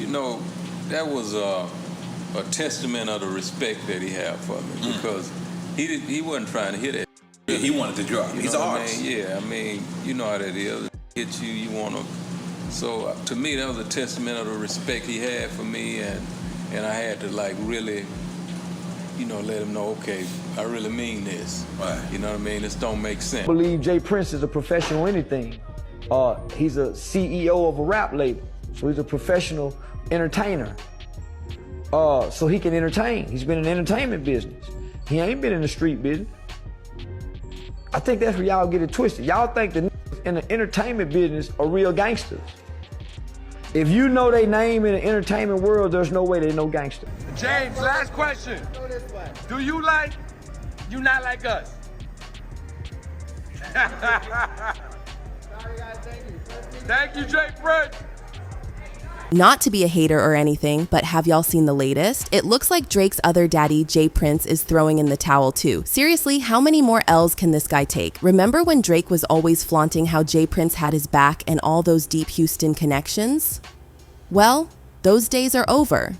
know, that was a testament of the respect that he had for me because he wasn't trying to hit it. He wanted to drop. He's an artist. Yeah, I mean, you know how that is. Hit you, you want to. So to me, that was a testament of the respect he had for me, and I had to like really, you know, let him know, okay, I really mean this. Right. You know what I mean? This don't make sense. I believe Jay Prince is a professional anything. He's a CEO of a rap label, so he's a professional entertainer. So he can entertain. He's been in the entertainment business. He ain't been in the street business. I think that's where y'all get it twisted. Y'all think the niggas in the entertainment business are real gangsters. If you know their name in the entertainment world, there's no way they know gangster. James, last question. Do you like You Not Like Us? Thank you, Jay Prince. Not to be a hater or anything, but have y'all seen the latest? It looks like Drake's other daddy, Jay Prince, is throwing in the towel too. Seriously, how many more L's can this guy take? Remember when Drake was always flaunting how Jay Prince had his back and all those deep Houston connections? Well, those days are over.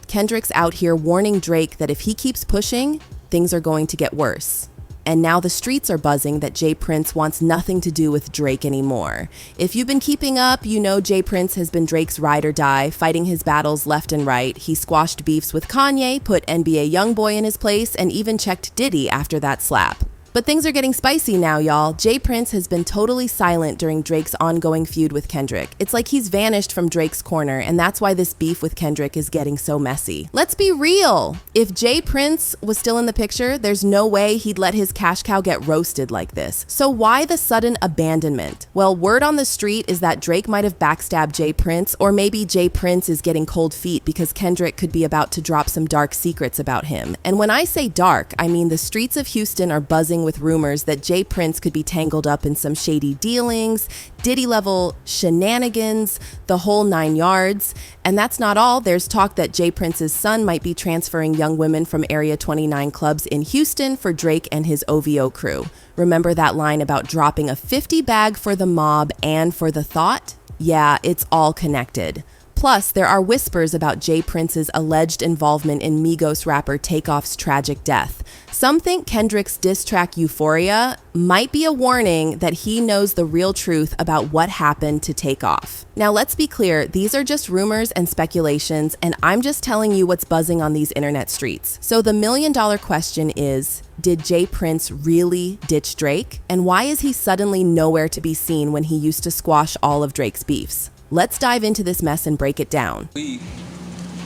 Kendrick's out here warning Drake that if he keeps pushing, things are going to get worse. And now the streets are buzzing that Jay Prince wants nothing to do with Drake anymore. If you've been keeping up, you know Jay Prince has been Drake's ride or die, fighting his battles left and right. He squashed beefs with Kanye, put NBA YoungBoy in his place, and even checked Diddy after that slap. But things are getting spicy now, y'all. Jay Prince has been totally silent during Drake's ongoing feud with Kendrick. It's like he's vanished from Drake's corner, and that's why this beef with Kendrick is getting so messy. Let's be real. If Jay Prince was still in the picture, there's no way he'd let his cash cow get roasted like this. So why the sudden abandonment? Well, word on the street is that Drake might have backstabbed Jay Prince, or maybe Jay Prince is getting cold feet because Kendrick could be about to drop some dark secrets about him. And when I say dark, I mean the streets of Houston are buzzing with rumors that Jay Prince could be tangled up in some shady dealings, Diddy-level shenanigans, the whole 9 yards. And that's not all. There's talk that Jay Prince's son might be transferring young women from Area 29 clubs in Houston for Drake and his OVO crew. Remember that line about dropping a 50 bag for the mob and for the thought? Yeah, it's all connected. Plus, there are whispers about Jay Prince's alleged involvement in Migos rapper Takeoff's tragic death. Some think Kendrick's diss track Euphoria might be a warning that he knows the real truth about what happened to Takeoff. Now, let's be clear, these are just rumors and speculations, and I'm just telling you what's buzzing on these internet streets. So the million-dollar question is, did Jay Prince really ditch Drake? And why is he suddenly nowhere to be seen when he used to squash all of Drake's beefs? Let's dive into this mess and break it down. We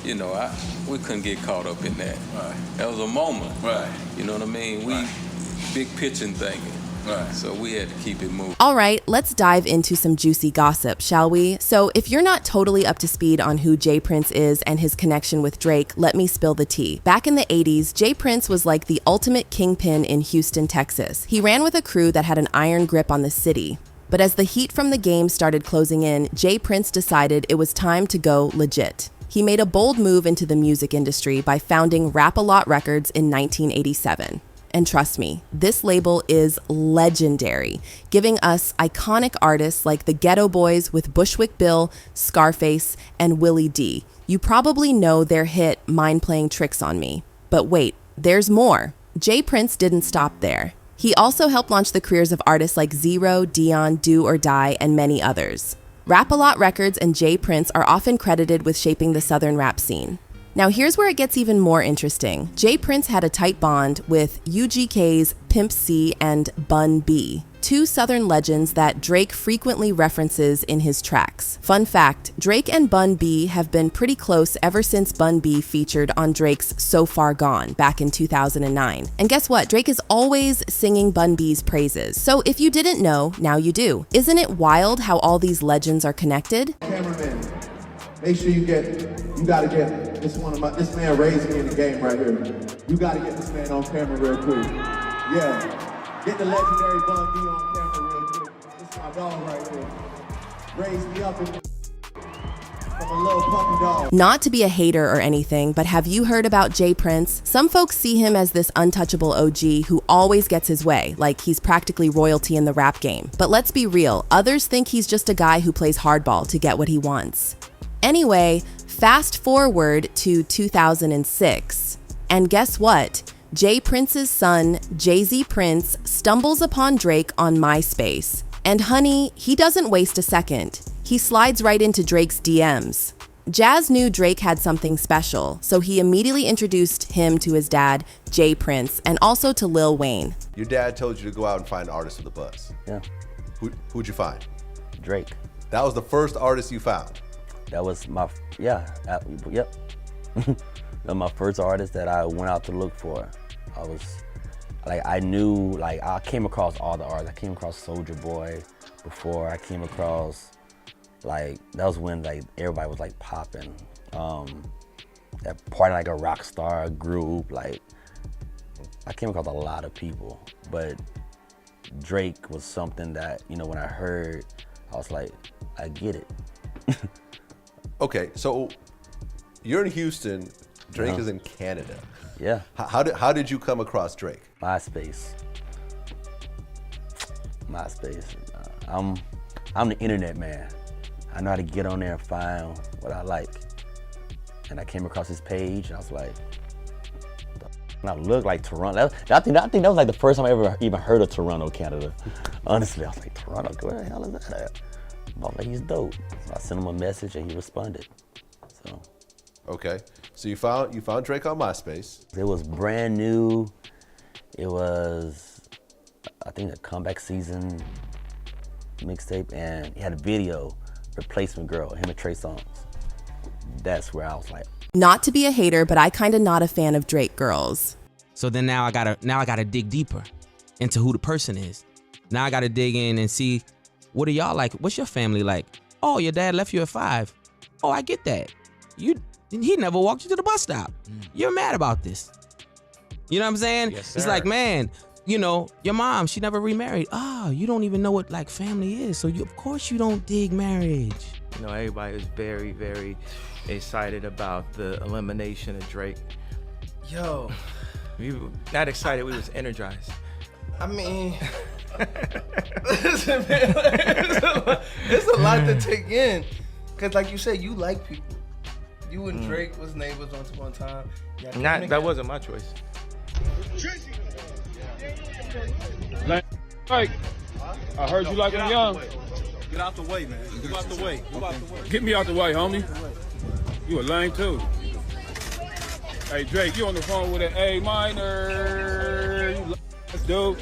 couldn't get caught up in that. Right. That was a moment. Right. You know what I mean? We big pitching thinking. Right. So we had to keep it moving. All right, let's dive into some juicy gossip, shall we? So if you're not totally up to speed on who Jay Prince is and his connection with Drake, let me spill the tea. Back in the 80s, Jay Prince was like the ultimate kingpin in Houston, Texas. He ran with a crew that had an iron grip on the city. But as the heat from the game started closing in, Jay Prince decided it was time to go legit. He made a bold move into the music industry by founding Rap-A-Lot Records in 1987. And trust me, this label is legendary, giving us iconic artists like the Ghetto Boys with Bushwick Bill, Scarface, and Willie D. You probably know their hit Mind Playing Tricks on Me. But wait, there's more. Jay Prince didn't stop there. He also helped launch the careers of artists like Zero, Dion, Do or Die, and many others. Rap-A-Lot Records and Jay Prince are often credited with shaping the Southern rap scene. Now here's where it gets even more interesting. Jay Prince had a tight bond with UGK's Pimp C and Bun B, two Southern legends that Drake frequently references in his tracks. Fun fact, Drake and Bun B have been pretty close ever since Bun B featured on Drake's So Far Gone back in 2009. And guess what? Drake is always singing Bun B's praises. So if you didn't know, now you do. Isn't it wild how all these legends are connected? Cameraman, make sure you gotta get this man raised me in the game right here. You gotta get this man on camera real quick. Yeah, get the legendary Bun B on camera real quick. This is my dog right here. Raised me up from a little puppy dog. Not to be a hater or anything, but have you heard about Jay Prince? Some folks see him as this untouchable OG who always gets his way, like he's practically royalty in the rap game. But let's be real, others think he's just a guy who plays hardball to get what he wants. Anyway, Fast forward to 2006, and guess what? Jay Prince's son, Jay-Z Prince, stumbles upon Drake on MySpace. And honey, he doesn't waste a second. He slides right into Drake's DMs. Jazz knew Drake had something special, so he immediately introduced him to his dad, Jay Prince, and also to Lil Wayne. Your dad told you to go out and find artists with the buzz. Yeah. Who'd you find? Drake. That was the first artist you found? That was my, yep. That was my first artist that I went out to look for. I came across all the artists. I came across Soulja Boy before. I came across, that was when everybody was popping. That party like a rock star group. I came across a lot of people, but Drake was something that, when I heard, I was like, I get it. Okay, so you're in Houston, Drake is in Canada. Yeah. How did you come across Drake? MySpace. I'm the internet man. I know how to get on there and find what I like. And I came across his page and I was like, and I looked like Toronto. I think that was the first time I ever even heard of Toronto, Canada. Honestly, I was like, Toronto, where the hell is that at? I was like, he's dope. So I sent him a message and he responded. So. Okay, so you found Drake on MySpace. It was brand new. It was, I think, a comeback season mixtape, and he had a video, Replacement Girl, him and Trey Songz. That's where I was like. Not to be a hater, but I kinda not a fan of Drake girls. So then now I gotta dig deeper into who the person is. Now I gotta dig in and see, what are y'all like? What's your family like? Oh, your dad left you at 5. Oh, I get that. He never walked you to the bus stop. You're mad about this. You know what I'm saying? Yes, sir. It's like, man, your mom, she never remarried. Oh, you don't even know what family is. So of course you don't dig marriage. Everybody was very, very excited about the elimination of Drake. Yo, we were not excited, we was energized. I mean, listen, man, it's a lot to take in. Cause like you said, you like people. You and Drake was neighbors once upon a time. That wasn't my choice. Like, I heard you like him young. Get out the way, man. Get out the way. Get me out the way, homie. You a lame too. Hey Drake, you on the phone with an A minor. Let's do.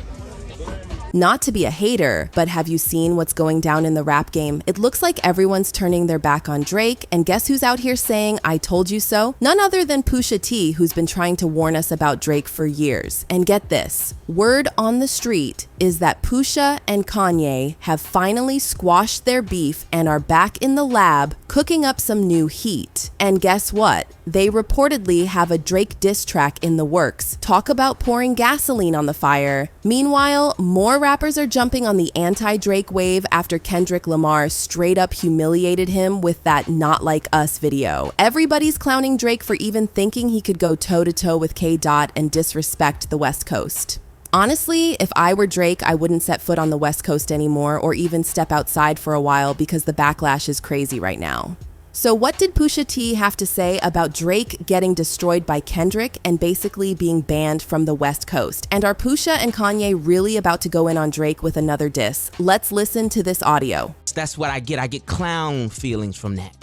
Not to be a hater, but have you seen what's going down in the rap game? It looks like everyone's turning their back on Drake, and guess who's out here saying, I told you so? None other than Pusha T, who's been trying to warn us about Drake for years. And get this, word on the street is that Pusha and Kanye have finally squashed their beef and are back in the lab cooking up some new heat. And guess what? They reportedly have a Drake diss track in the works. Talk about pouring gasoline on the fire. Meanwhile, more rappers are jumping on the anti-Drake wave after Kendrick Lamar straight up humiliated him with that Not Like Us video. Everybody's clowning Drake for even thinking he could go toe-to-toe with K. Dot and disrespect the West Coast. Honestly, if I were Drake, I wouldn't set foot on the West Coast anymore or even step outside for a while because the backlash is crazy right now. So what did Pusha T have to say about Drake getting destroyed by Kendrick and basically being banned from the West Coast? And are Pusha and Kanye really about to go in on Drake with another diss? Let's listen to this audio. That's what I get. I get clown feelings from that.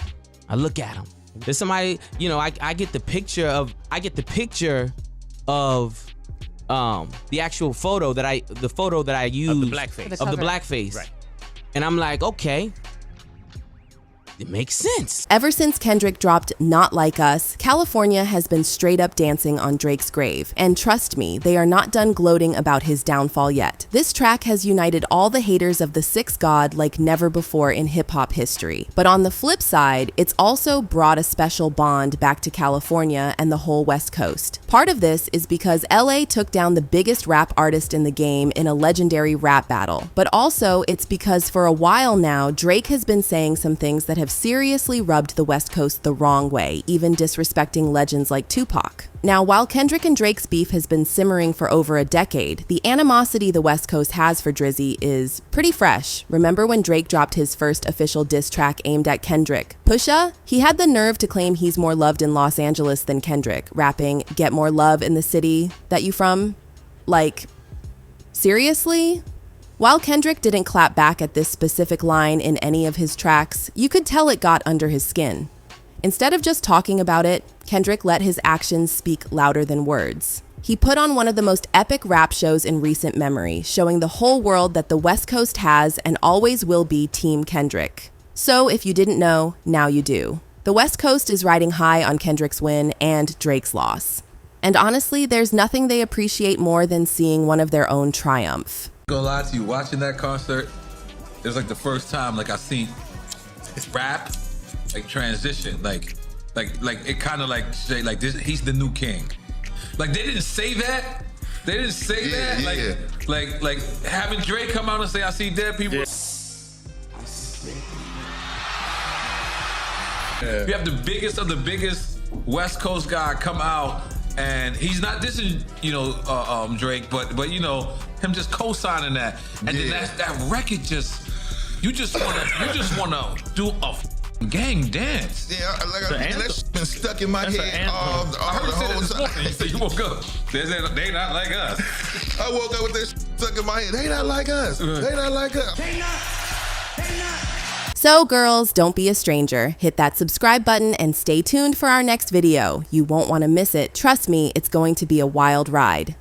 I look at him. There's somebody, I get the picture of the actual photo that I used Of the blackface. Right. And I'm like, okay, it makes sense. Ever since Kendrick dropped Not Like Us, California has been straight up dancing on Drake's grave. And trust me, they are not done gloating about his downfall yet. This track has united all the haters of the Sixth God like never before in hip-hop history. But on the flip side, it's also brought a special bond back to California and the whole West Coast. Part of this is because LA took down the biggest rap artist in the game in a legendary rap battle. But also, it's because for a while now, Drake has been saying some things that have have seriously rubbed the West Coast the wrong way, even disrespecting legends like Tupac. Now, while Kendrick and Drake's beef has been simmering for over a decade, the animosity the West Coast has for Drizzy is pretty fresh. Remember when Drake dropped his first official diss track aimed at Kendrick? Pusha? He had the nerve to claim he's more loved in Los Angeles than Kendrick, rapping, "Get more love in the city that you from?" Like, seriously? While Kendrick didn't clap back at this specific line in any of his tracks, you could tell it got under his skin. Instead of just talking about it, Kendrick let his actions speak louder than words. He put on one of the most epic rap shows in recent memory, showing the whole world that the West Coast has and always will be Team Kendrick. So if you didn't know, now you do. The West Coast is riding high on Kendrick's win and Drake's loss. And honestly, there's nothing they appreciate more than seeing one of their own triumph. Gonna lie to you, watching that concert, it was like the first time like I seen his rap like transition, like it kind of like say like this, he's the new king. Like they didn't say that. They didn't say that. Like having Drake come out and say I see dead people. You have the biggest of the biggest West Coast guy come out, and he's not dissing, Drake, but you know him just co-signing that, and then that record you just wanna do a gang dance. Yeah, that's been stuck in my head all the whole time. You said you woke up. They not like us. I woke up with this stuck in my head. They not like us. They not like us. So girls, don't be a stranger. Hit that subscribe button and stay tuned for our next video. You won't want to miss it. Trust me, it's going to be a wild ride.